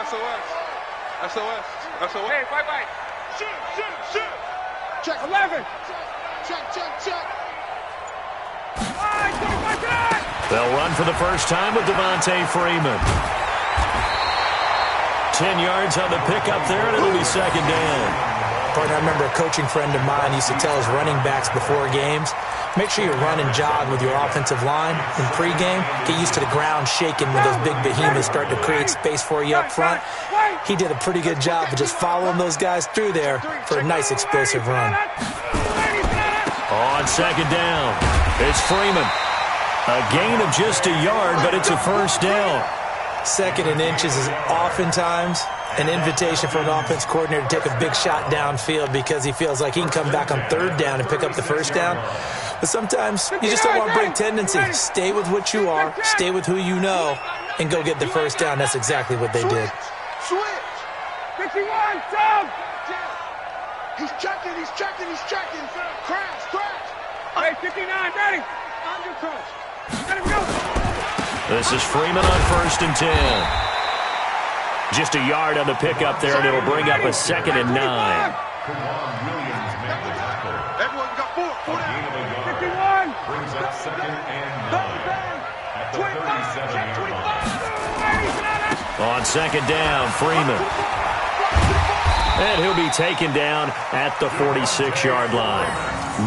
SOS. Hey, bye. Shoot. Check 11. Check. They'll run for the first time with Devontae Freeman. 10 yards on the pickup there, and it'll be second down. Partner, I remember a coaching friend of mine used to tell his running backs before games, make sure you run and jog with your offensive line in pregame. Get used to the ground shaking when those big behemoths start to create space for you up front. He did a pretty good job of just following those guys through there for a nice explosive run. On second down, it's Freeman. A gain of just a yard, but it's a first down. Second and inches is oftentimes an invitation for an offense coordinator to take a big shot downfield because he feels like he can come back on third down and pick up the first down. But sometimes you just don't want to break tendency. Stay with what you are, stay with who you know, and go get the first down. That's exactly what they did. Switch. 51, Tom. He's checking. Crash. Hey, 59, ready. Under crash. Let him go. This is Freeman on 1st and 10. Just a yard on the pickup there, and it'll bring up a 2nd and 9. Everyone got 4 down. 51. Brings up 2nd and 9. At the 37-yard line. On 2nd down, Freeman. And he'll be taken down at the 46-yard line.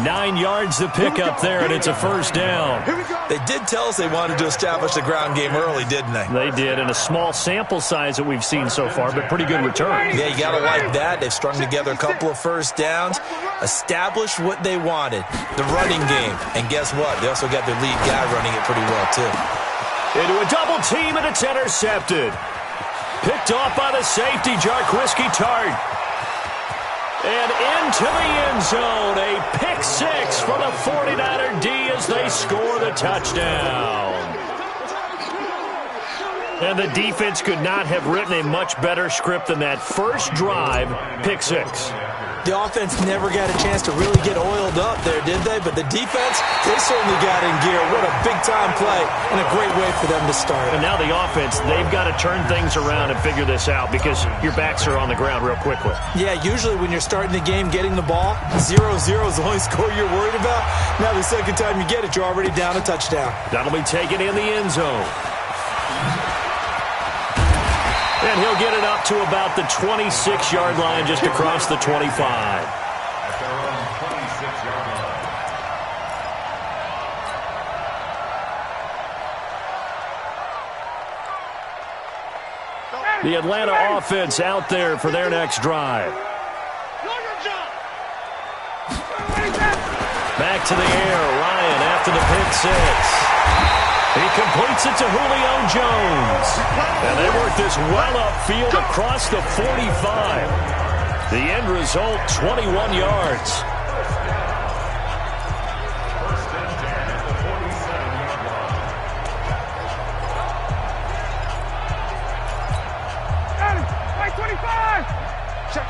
9 yards to pick up there, and it's a first down. They did tell us they wanted to establish the ground game early, didn't they? They did, in a small sample size that we've seen so far, but pretty good return. Yeah, you got to like that. They've strung together a couple of first downs, established what they wanted, the running game. And guess what? They also got their lead guy running it pretty well, too. Into a double team, and it's intercepted. Picked off by the safety, Jarquiski Tart. And into the end zone, a pick six for the 49er D as they score the touchdown. And the defense could not have written a much better script than that first drive, pick six. The offense never got a chance to really get oiled up there, did they? But the defense, they certainly got in gear. What a big-time play and a great way for them to start. And now the offense, they've got to turn things around and figure this out because your backs are on the ground real quickly. Yeah, usually when you're starting the game, getting the ball, 0-0 is the only score you're worried about. Now the second time you get it, you're already down a touchdown. That'll be taken in the end zone. And he'll get it up to about the 26-yard line, just across the 25. The Atlanta offense out there for their next drive. Back to the air, Ryan after the pick six. He completes it to Julio Jones. And they work this well upfield across the 45. The end result, 21 yards.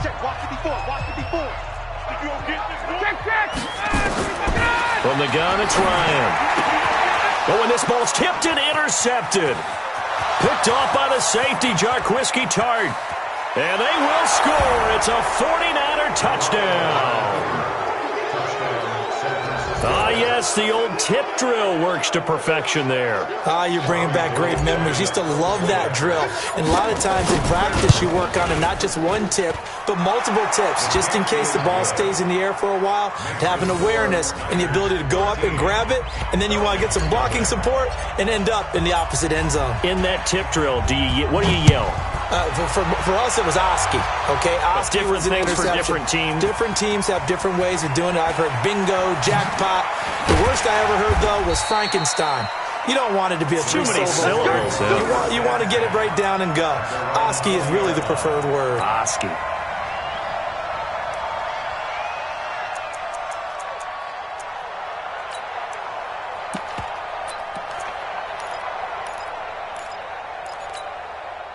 Check. Watch it before. Check. From the gun, it's Ryan. Oh, and this ball's tipped and intercepted. Picked off by the safety, Jarquiski Tart. And they will score. It's a 49er touchdown. Ah, yes, the old tip drill works to perfection there. You're bringing back great memories. Used to love that drill. And a lot of times in practice, you work on it, not just one tip, but multiple tips, just in case the ball stays in the air for a while, to have an awareness and the ability to go up and grab it, and then you want to get some blocking support and end up in the opposite end zone. In that tip drill, what do you yell? For us, it was Oski. Okay, Oski different was an things for interception. different teams. Different teams have different ways of doing it. I've heard bingo, jackpot. The worst I ever heard, though, was Frankenstein. You don't want it to be a too many syllables. You want to get it right down and go. Oski is really the preferred word. Oski.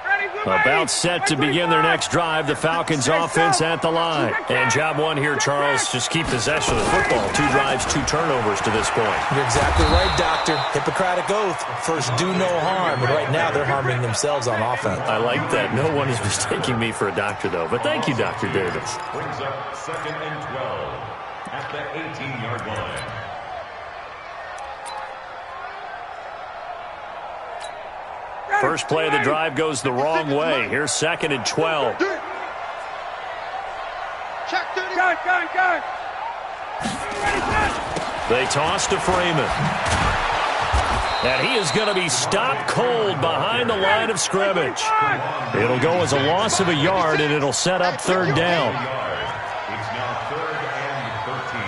Ready, About set to begin their next drive, the Falcons offense at the line. And job one here, Charles, just keep possession of the football. 2 drives, 2 turnovers to this point. You're exactly right, Doctor. Hippocratic oath. First, do no harm. And right now, they're harming themselves on offense. I like that. No one is mistaking me for a doctor, though. But thank you, Dr. Davis. Brings up 2nd and 12 at the 18-yard line. First play of the drive goes the wrong way. Here's 2nd and 12. They toss to Freeman. And he is going to be stopped cold behind the line of scrimmage. It'll go as a loss of a yard, and it'll set up 3rd down. It's now 3rd and 13.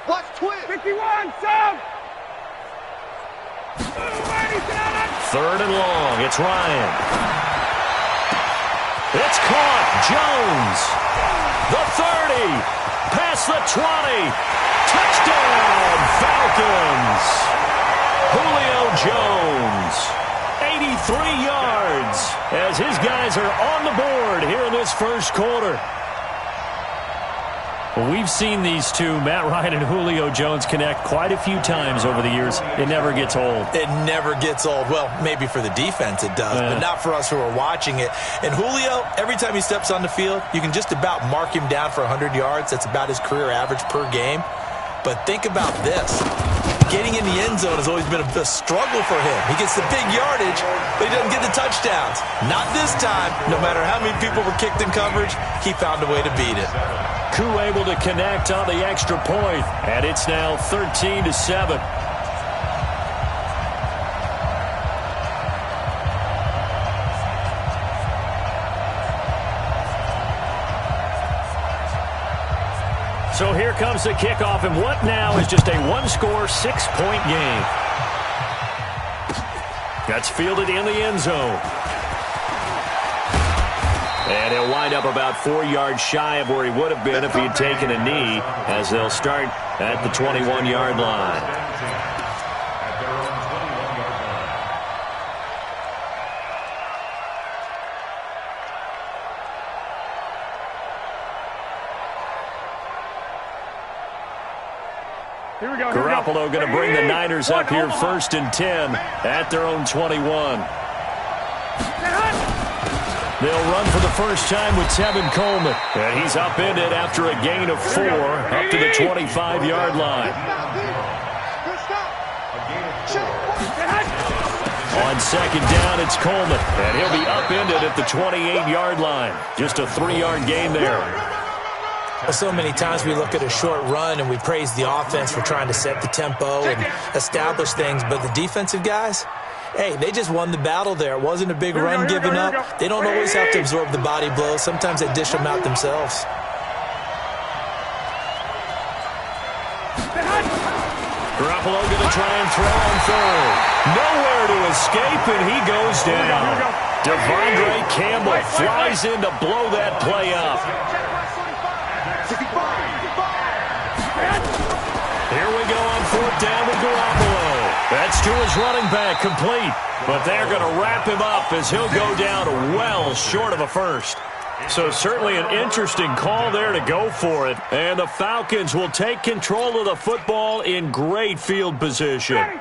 Watch twin. 51, sub. 3rd and long. It's Ryan. It's caught. Jones. The 30. Past the 20. Touchdown, Falcons. Julio Jones. 83 yards as his guys are on the board here in this first quarter. Well, we've seen these two, Matt Ryan and Julio Jones, connect quite a few times over the years. It never gets old. It never gets old. Well, maybe for the defense it does, but not for us who are watching it. And Julio, every time he steps on the field, you can just about mark him down for 100 yards. That's about his career average per game. But think about this. Getting in the end zone has always been a struggle for him. He gets the big yardage, but he doesn't get the touchdowns. Not this time. No matter how many people were kicked in coverage, he found a way to beat it. Koo able to connect on the extra point, and it's now 13-7. So here comes the kickoff, and what now is just a one-score, 6-point game. That's fielded in the end zone. And he'll wind up about 4 yards shy of where he would have been if he had taken a knee, as they'll start at the 21-yard line. Garoppolo going to bring the Niners up here 1st and 10 at their own 21. They'll run for the first time with Tevin Coleman. And he's upended after a gain of 4 up to the 25-yard line. On 2nd down, it's Coleman. And he'll be upended at the 28-yard line. Just a 3-yard gain there. So many times we look at a short run and we praise the offense for trying to set the tempo and establish things, but the defensive guys, hey, they just won the battle there. It wasn't a big run given up. They don't always have to absorb the body blows. Sometimes they dish them out themselves. Garoppolo going to try and throw on 3rd. Nowhere to escape, and he goes down. Devondre Campbell flies in to blow that play up. Here we go on 4th down with Garoppolo. That's to his running back, complete. But they're going to wrap him up as he'll go down well short of a first. So certainly an interesting call there to go for it. And the Falcons will take control of the football in great field position. Hey,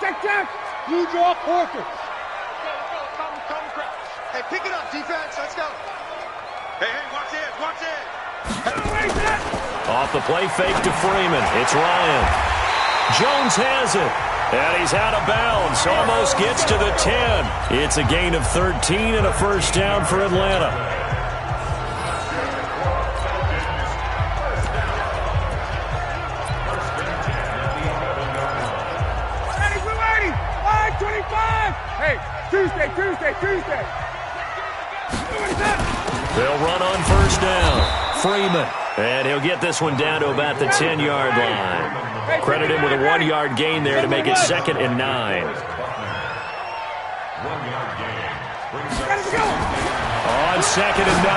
check. You draw quarters. Hey, pick it up, defense. Let's go. Hey, watch it. Off the play fake to Freeman. It's Ryan. Jones has it. And he's out of bounds. Almost gets to the 10. It's a gain of 13 and a first down for Atlanta. Ready. 5:25. Hey, Tuesday. They'll run on 1st down. Freeman. And he'll get this one down to about the 10-yard line. Credit him with a 1-yard gain there to make it 2nd and 9. On 2nd and 9,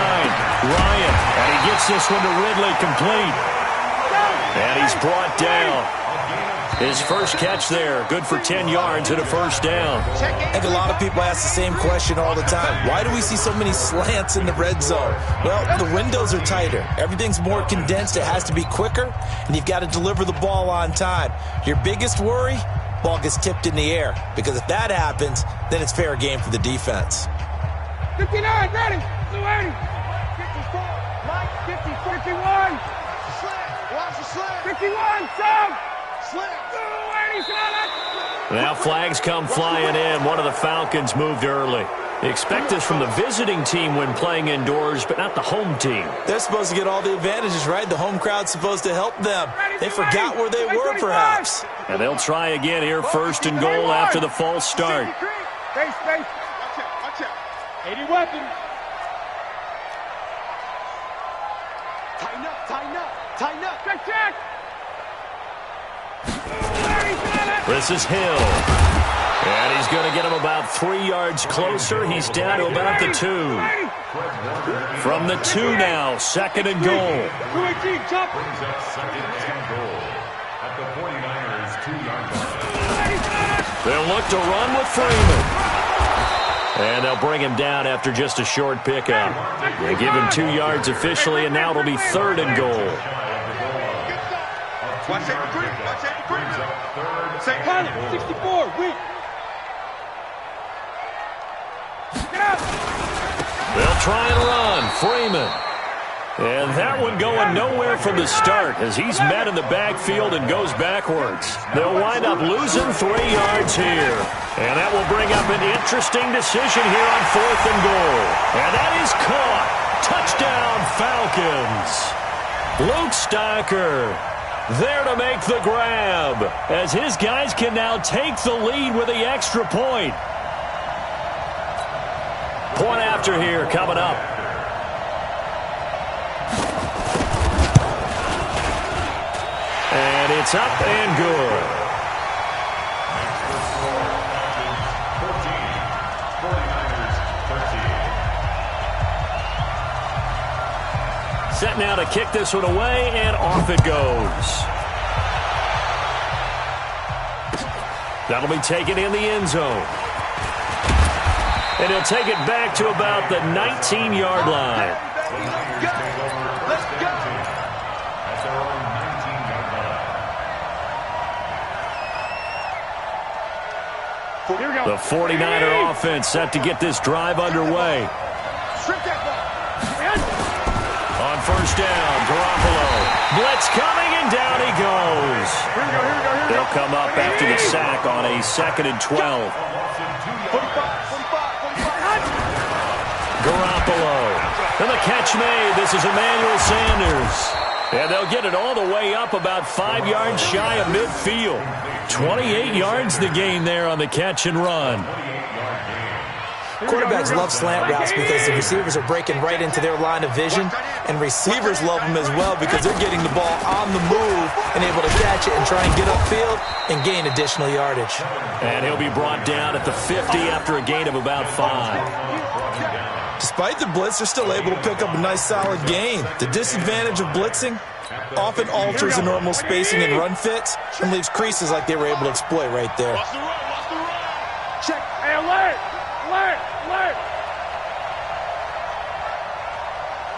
Ryan, and he gets this one to Ridley complete. And he's brought down. His first catch there, good for 10 yards and a first down. I think a lot of people ask the same question all the time. Why do we see so many slants in the red zone? Well, the windows are tighter. Everything's more condensed. It has to be quicker, and you've got to deliver the ball on time. Your biggest worry, ball gets tipped in the air, because if that happens, then it's fair game for the defense. 59, ready. Blue 80. 54, Mike, 50, 51. Watch the slam. 51, sub. Slam. Now flags come flying in. One of the Falcons moved early. They expect this from the visiting team when playing indoors, but not the home team. They're supposed to get all the advantages, right? The home crowd's supposed to help them. They forgot where they were, perhaps. And they'll try again here, 1st and goal after the false start. Face. Watch out. 80 weapons. Tighten up. Check. This is Hill. And he's going to get him about 3 yards closer. He's down to about the 2. From the 2 now, 2nd and goal. Brings up 2nd and goal at the 49ers 2-yard line. They'll look to run with Freeman. And they'll bring him down after just a short pickup. They give him 2 yards officially, and now it'll be 3rd and goal. Watch that green. Brings up 3rd and goal. 64, weak. Get out. They'll try and run. Freeman. And that one going nowhere from the start as he's met in the backfield and goes backwards. They'll wind up losing 3 yards here. And that will bring up an interesting decision here on 4th and goal. And that is caught. Touchdown, Falcons. Luke Stocker there to make the grab as his guys can now take the lead with the extra point. Point after here coming up. And it's up and good. 49ers 13. Set now to kick this one away, and off it goes. That'll be taken in the end zone. And he'll take it back to about the 19-yard line. Let's go. At their own 19-yard line. The 49er offense set to get this drive underway. On 1st down, Garoppolo. Blitz coming, and down he goes. They'll come up after the sack on a 2nd and 12. Garoppolo. And the catch made. This is Emmanuel Sanders. And they'll get it all the way up about 5 yards shy of midfield. 28 yards the gain there on the catch and run. Quarterbacks love slant routes because the receivers are breaking right into their line of vision, and receivers love them as well because they're getting the ball on the move and able to catch it and try and get upfield and gain additional yardage. And he'll be brought down at the 50 after a gain of about 5. Despite the blitz, they're still able to pick up a nice solid gain. The disadvantage of blitzing often alters the normal spacing and run fits and leaves creases like they were able to exploit right there. Check. Hey, alert.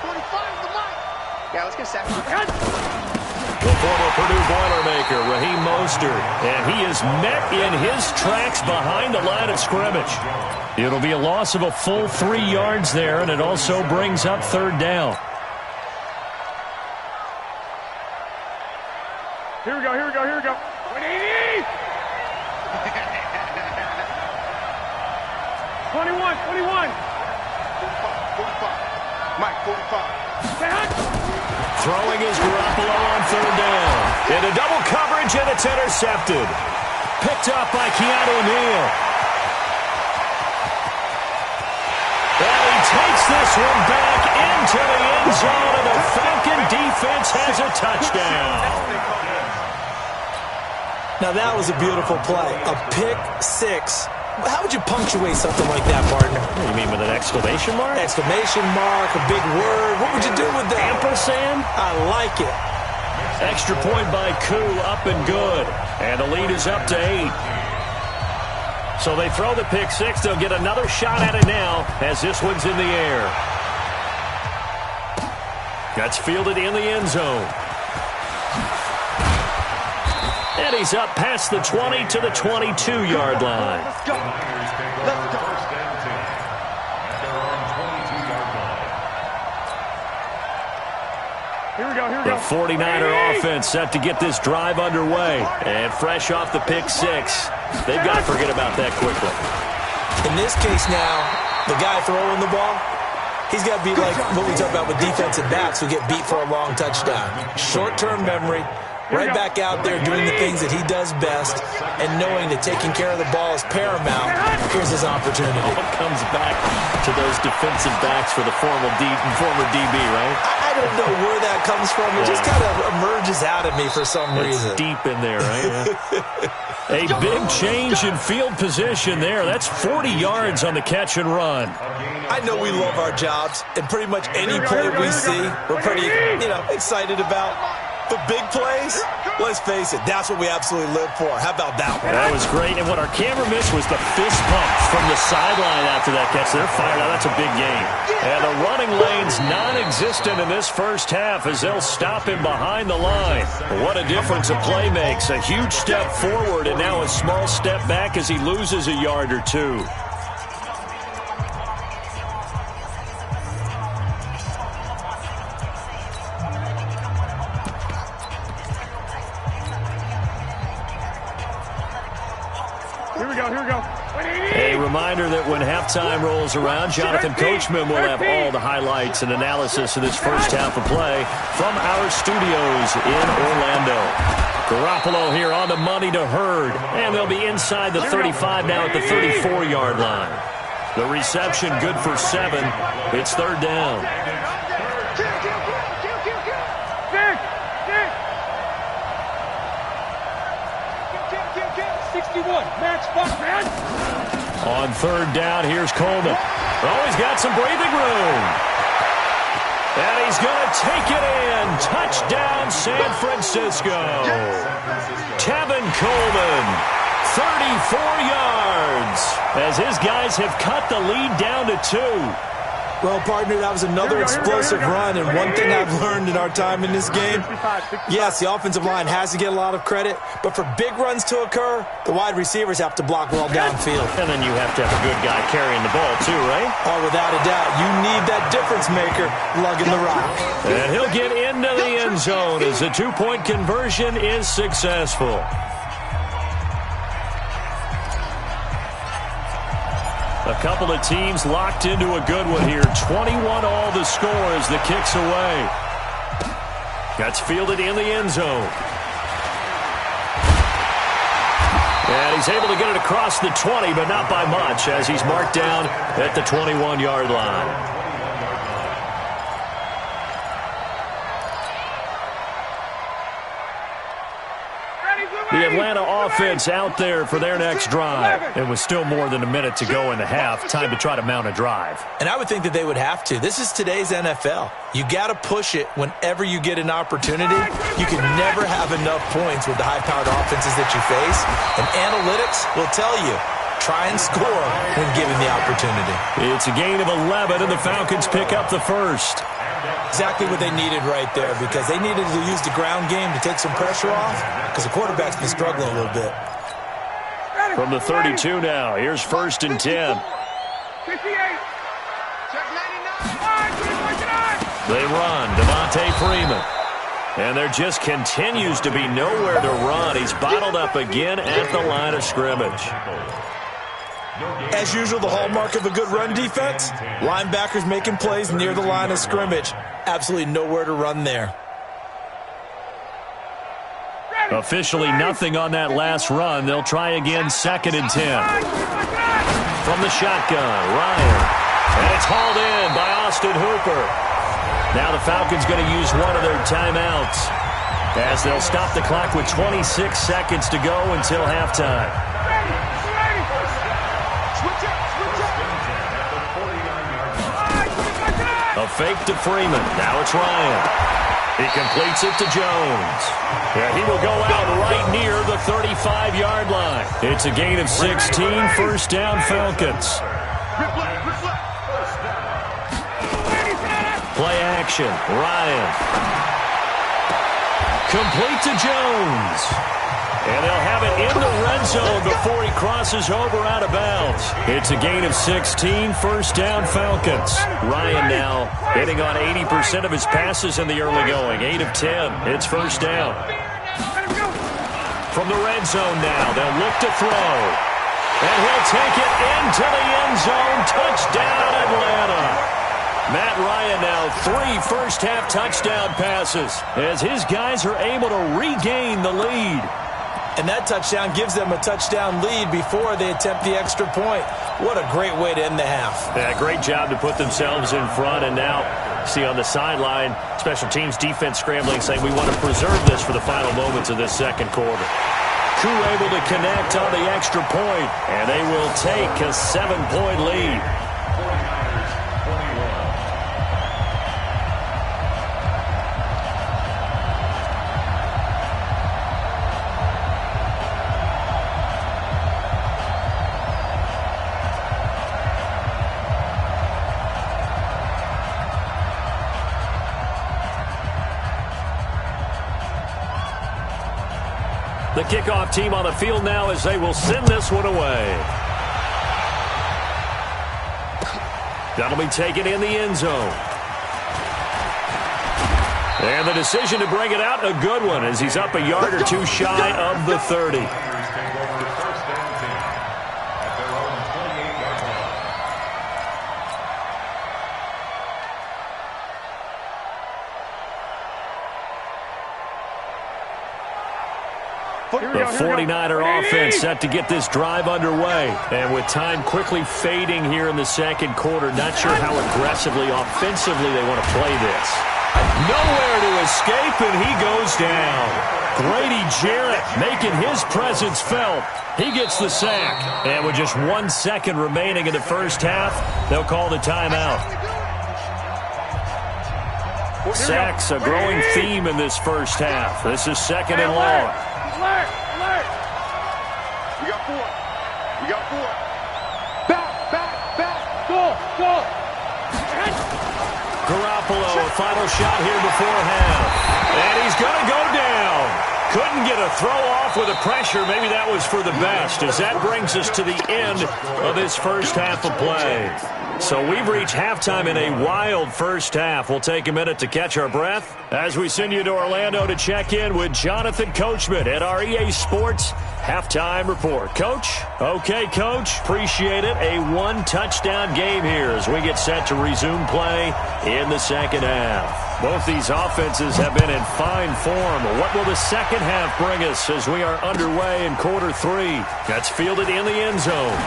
45 the mic. Yeah, let's get set. The former Purdue Boilermaker, Raheem Mostert, and he is met in his tracks behind the line of scrimmage. It'll be a loss of a full 3 yards there, and it also brings up 3rd down. Here we go. 180. 21. 45. Mike, 45. Throwing is Garoppolo on 3rd down. Into double coverage, and it's intercepted. Picked up by Keanu Neal. And he takes this one back into the end zone, and the Falcon defense has a touchdown. Now that was a beautiful play. A pick six How would you punctuate something like that, partner? What do you mean, with an exclamation mark? Exclamation mark, a big word. What would you do with that? Ampersand? I like it. Extra point by Koo, up and good. And the lead is up to 8. So they throw the pick six. They'll get another shot at it now as this one's in the air. That's fielded in the end zone. And he's up past the 20 to the 22-yard line. Let's go. Let's go. Here we go, here we The go. 49er offense set to get this drive underway. And fresh off the pick six, they've got to forget about that quickly. In this case now, the guy throwing the ball, he's got to be like what we talk about with defensive backs who get beat for a long touchdown. Short-term memory, right back out there doing the things that he does best, and knowing that taking care of the ball is paramount. Here's his opportunity. All comes back to those defensive backs for the former DB, right? I don't know where that comes from. It just kind of emerges out of me for some reason. It's deep in there, right? Yeah. A big change in field position there. That's 40 yards on the catch and run. I know we love our jobs, and pretty much any play we see, we're pretty, excited about. But big plays, let's face it, that's what we absolutely live for. How about that one? That was great, and what our camera missed was the fist pump from the sideline after that catch. They're fired out. That's a big game. And the running lane's non-existent in this first half as they'll stop him behind the line. What a difference a play makes. A huge step forward and now a small step back as he loses a yard or two. A reminder that when halftime rolls around, Jonathan Coachman will have all the highlights and analysis of this first half of play from our studios in Orlando. Garoppolo here on the money to Hurd, and they'll be inside the 35 now at the 34-yard line. The reception good for 7. It's third down. 61, match fuck, man. On third down, here's Coleman. Oh, he's got some breathing room. And he's going to take it in. Touchdown, San Francisco. Tevin Coleman, 34 yards, as his guys have cut the lead down to 2. Well, partner, that was another explosive run, and one thing I've learned in our time in this game, yes, the offensive line has to get a lot of credit, but for big runs to occur, the wide receivers have to block well downfield. And then you have to have a good guy carrying the ball, too, right? Oh, without a doubt. You need that difference maker lugging the rock. And he'll get into the end zone as the two-point conversion is successful. A couple of teams locked into a good one here. 21 all the score as the kick's away. That's fielded in the end zone. And he's able to get it across the 20, but not by much, as he's marked down at the 21-yard line. The Atlanta offense out there for their next drive. And with still more than a minute to go in the half, time to try to mount a drive. And I would think that they would have to. This is today's NFL. You got to push it whenever you get an opportunity. You can never have enough points with the high-powered offenses that you face. And analytics will tell you, try and score when given the opportunity. It's a gain of 11, and the Falcons pick up the first. Exactly what they needed right there, because they needed to use the ground game to take some pressure off, because the quarterback's been struggling a little bit. From the 32 now, here's first and 10. 58. They run, Devontae Freeman. And there just continues to be nowhere to run. He's bottled up again at the line of scrimmage. As usual, the hallmark of a good run defense, linebackers making plays near the line of scrimmage. Absolutely nowhere to run there. Officially nothing on that last run. They'll try again, second and 10. From the shotgun, Ryan. And it's hauled in by Austin Hooper. Now the Falcons going to use one of their timeouts as they'll stop the clock with 26 seconds to go until halftime. A fake to Freeman. Now it's Ryan. He completes it to Jones. Yeah, he will go out right near the 35-yard line. It's a gain of 16, first down Falcons. Play action, Ryan. Complete to Jones. And they'll have it in the red zone before he crosses over out of bounds. It's a gain of 16, first down Falcons. Ryan now hitting on 80% of his passes in the early going. 8 of 10. It's first down. From the red zone now, they'll look to throw. And he'll take it into the end zone. Touchdown, Atlanta. Matt Ryan now 3 first-half touchdown passes as his guys are able to regain the lead. And that touchdown gives them a touchdown lead before they attempt the extra point. What a great way to end the half. Yeah, great job to put themselves in front. And now, see on the sideline, special teams defense scrambling, saying we want to preserve this for the final moments of this second quarter. Koo able to connect on the extra point, and they will take a 7-point lead. The kickoff team on the field now as they will send this one away. That'll be taken in the end zone. And the decision to bring it out, a good one, as he's up a yard or two shy of the 30. The 49er offense set to get this drive underway. And with time quickly fading here in the second quarter, not sure how aggressively, offensively they want to play this. Nowhere to escape, and he goes down. Grady Jarrett making his presence felt. He gets the sack. And with just 1 second remaining in the first half, they'll call the timeout. Sacks, a growing theme in this first half. This is second and long. Alert! Alert! We got 4. We got 4. Back! Go! Garoppolo, a final shot here before half. And he's going to go down. Couldn't get a throw off with the pressure. Maybe that was for the best, as that brings us to the end of this first half of play. So we've reached halftime in a wild first half. We'll take a minute to catch our breath as we send you to Orlando to check in with Jonathan Coachman at our EA Sports Halftime Report. Coach? Okay, Coach. Appreciate it. A 1-touchdown game here as we get set to resume play in the second half. Both these offenses have been in fine form. What will the second half bring us as we are underway in quarter 3? That's fielded in the end zone.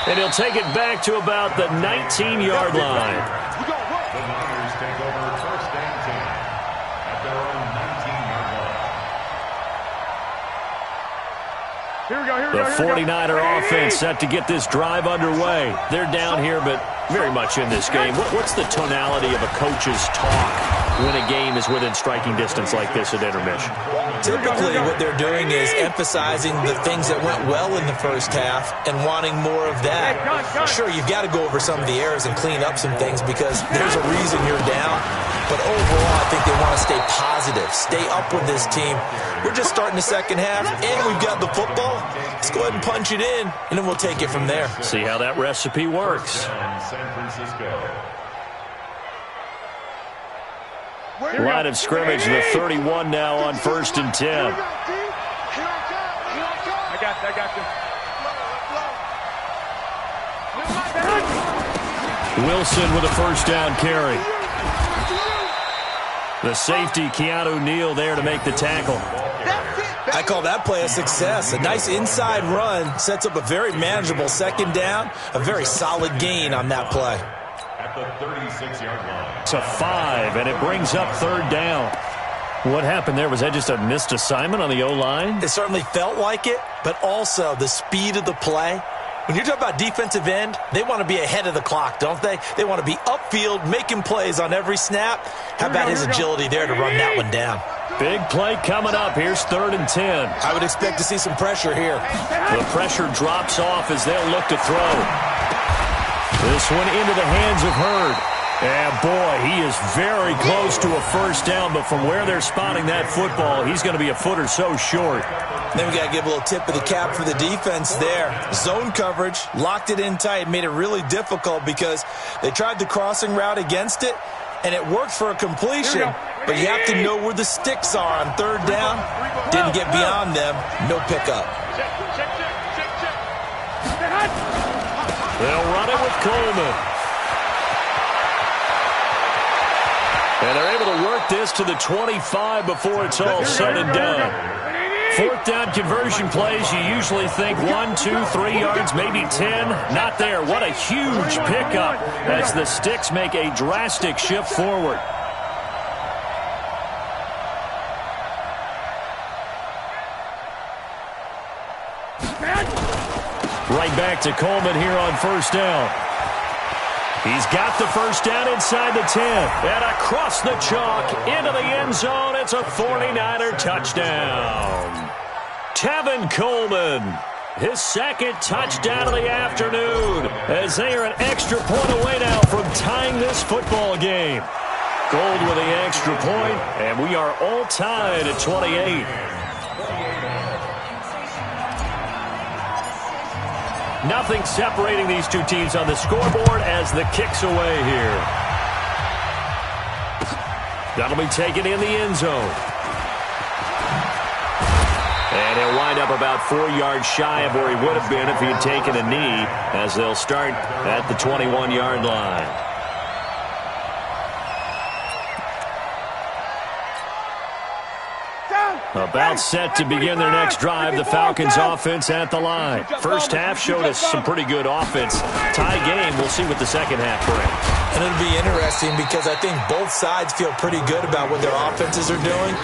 And he'll take it back to about the 19-yard line. The Niners take over first and 10 at their own 19-yard line. Here we go. The 49er offense set to get this drive underway. They're down here, but very much in this game. What's the tonality of a coach's talk when a game is within striking distance like this at intermission? Typically, what they're doing is emphasizing the things that went well in the first half and wanting more of that. Sure, you've got to go over some of the errors and clean up some things because there's a reason you're down. But overall, I think they want to stay positive, stay up with this team. We're just starting the second half, and we've got the football. Let's go ahead and punch it in, and then we'll take it from there. See how that recipe works. San Francisco. Line of scrimmage, the 31 now on first and 10. I got you. Wilson with a first down carry. The safety, Keanu Neal, there to make the tackle. I call that play a success. A nice inside run sets up a very manageable second down, a very solid gain on that play. At the 36-yard line. It's a 5, and it brings up third down. What happened there? Was that just a missed assignment on the O-line? It certainly felt like it, but also the speed of the play When you're talking about defensive end, they want to be ahead of the clock, don't they? They want to be upfield, making plays on every snap. How about his agility there to run that one down? Big play coming up. Here's 3rd and 10. I would expect to see some pressure here. The pressure drops off as they'll look to throw. This one into the hands of Hurd. And, boy, he is very close to a first down, but from where they're spotting that football, he's going to be a foot or so short. Then we got to give a little tip of the cap for the defense there. Zone coverage, locked it in tight, made it really difficult because they tried the crossing route against it, and it worked for a completion. But you have to know where the sticks are on 3rd down. Didn't get beyond them. No pickup. They'll run it with Coleman. And they're able to work this to the 25 before it's all said and done. 4th down conversion plays, you usually think 1, 2, 3 yards, maybe 10. Not there. What a huge pickup as the sticks make a drastic shift forward. Right back to Coleman here on 1st down. He's got the first down inside the 10. And across the chalk into the end zone. It's a 49er touchdown. Tevin Coleman, his 2nd touchdown of the afternoon, as they are an extra point away now from tying this football game. Gold with the extra point, and we are all tied at 28. Nothing separating these two teams on the scoreboard as the kick's away here. That'll be taken in the end zone. And he'll wind up about 4 yards shy of where he would have been if he had taken a knee, as they'll start at the 21-yard line. About set to begin their next drive, the Falcons offense at the line. First half showed us some pretty good offense. Tie game, we'll see what the second half brings. And it'll be interesting because I think both sides feel pretty good about what their offenses are doing.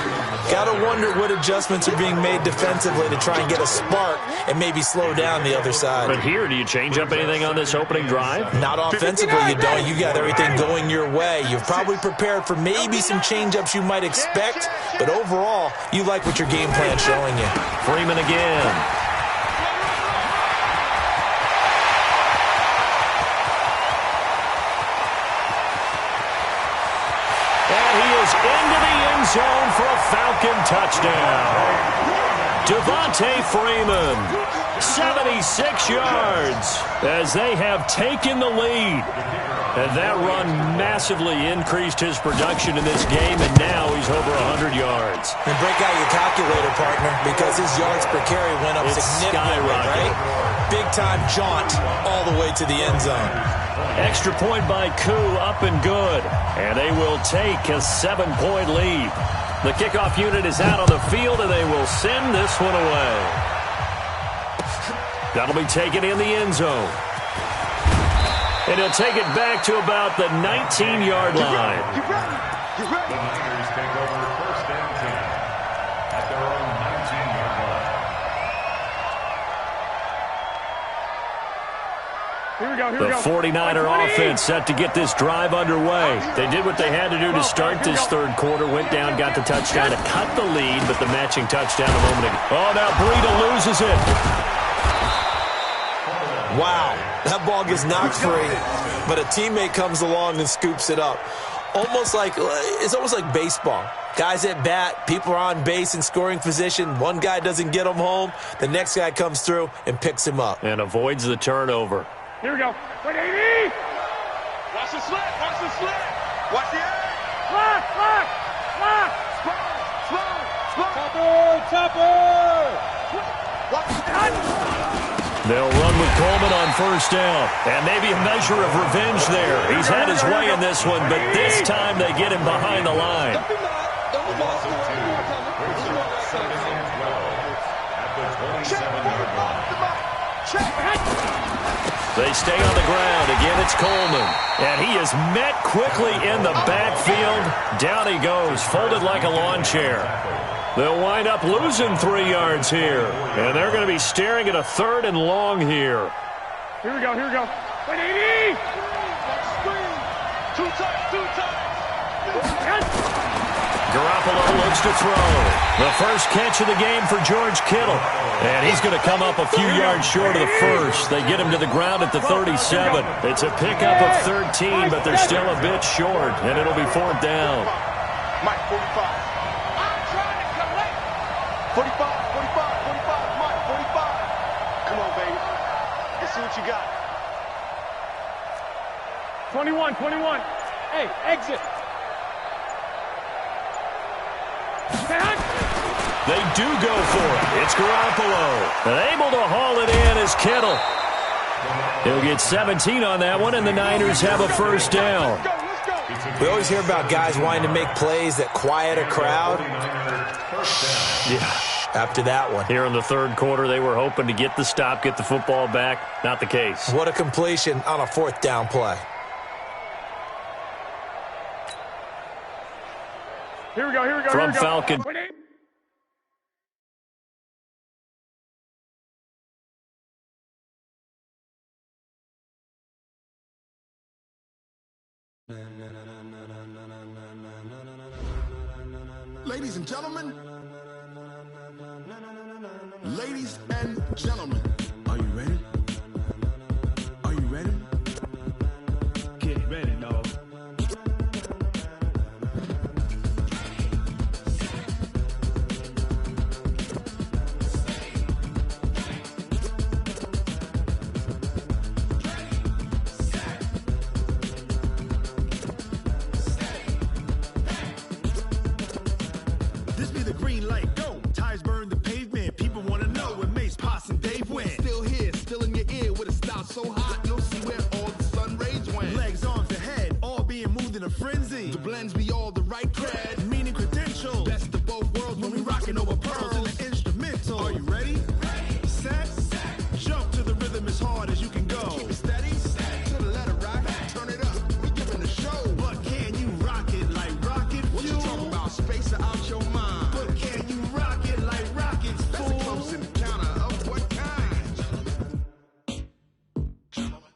Got to wonder what adjustments are being made defensively to try and get a spark and maybe slow down the other side. But here, do you change up anything on this opening drive? Not offensively, you don't. You got everything going your way. You've probably prepared for maybe some change-ups you might expect, but overall, you like what your game plan's showing you. Freeman again. Into the end zone for a Falcon touchdown. Devontae Freeman, 76 yards as they have taken the lead. And that run massively increased his production in this game, and now he's over 100 yards. And break out your calculator, partner, because his yards per carry went up significantly, right? Big-time jaunt all the way to the end zone. Extra point by Koo, up and good. And they will take a 7-point lead. The kickoff unit is out on the field, and they will send this one away. That'll be taken in the end zone. And he'll take it back to about the 19-yard line. The Niners take over 1st and 10 at their own 19-yard line. The 49er offense set to get this drive underway. They did what they had to do to start this 3rd quarter. Went down, got the touchdown to cut the lead, but the matching touchdown a moment ago. Oh, now Breida loses it. Wow, that ball gets knocked free, but a teammate comes along and scoops it up. It's almost like baseball. Guys at bat, people are on base in scoring position. One guy doesn't get him home. The next guy comes through and picks him up. And avoids the turnover. Here we go. Wait, 80. Watch the slit. Watch the slit. Watch the edge. Lock. Slow. Topper. Watch the edge. They'll run with Coleman on 1st down. And maybe a measure of revenge there. He's had his way in this one, but this time they get him behind the line. They stay on the ground. Again, it's Coleman. And he is met quickly in the backfield. Down he goes, folded like a lawn chair. They'll wind up losing 3 yards here. And they're going to be staring at a 3rd and long here. Here we go, here we go. 180! Two times. Garoppolo looks to throw. The first catch of the game for George Kittle. And he's going to come up a few yards short of the first. They get him to the ground at the 37. It's a pickup of 13, but they're still a bit short, and it'll be 4th down. Mike, 45. I'm trying to collect. 45, Mike, 45. Come on, baby. Let's see what you got. 21. Hey, exit. They do go for it. It's Garoppolo. And able to haul it in is Kittle. He'll get 17 on that one, and the Niners have a first down. We always hear about guys wanting to make plays that quiet a crowd. Yeah, after that one. Here in the third quarter, they were hoping to get the stop, get the football back. Not the case. What a completion on a 4th down play. Here we go. From Falcon. Ladies and gentlemen, are you ready? Are you ready? Get ready, dog. This be the green light, go. Tires burn the pavement. People want to know where Mace, Poss, and Dave went. Still here, still in your ear with a style so hot, you'll see where all the sun rays went. Legs, arms, the head, all being moved in a frenzy. The blends be all the right cred, meaning credentials. Best of both worlds when we rocking over pearls in the instrumental. Are you ready? Set. Jump to the rhythm as hard as you can go. Keep it steady, to the letter right. Turn it up, we giving the show. But can you rock it like rocket fuel? What you talking about? Space out your mind. But can you rock it like rockets, fool? That's a close encounter of what kind? Gentlemen.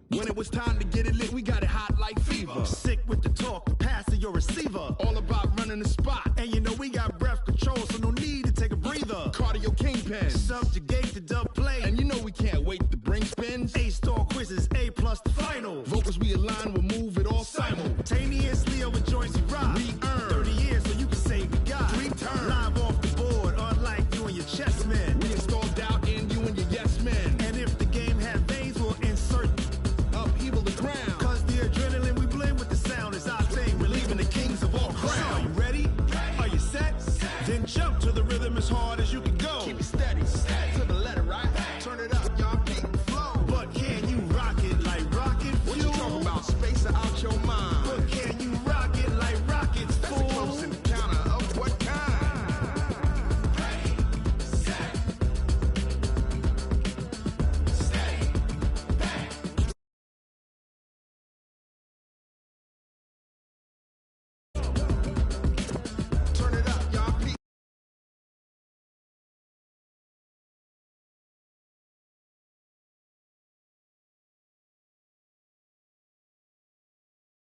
When it was time to get it lit, we got it hot like fever. Sick with the talk, the pass to your receiver. All about running the spot. And you know we got breath control, so no need to take a breather. Cardio kingpin. Subjugate the dub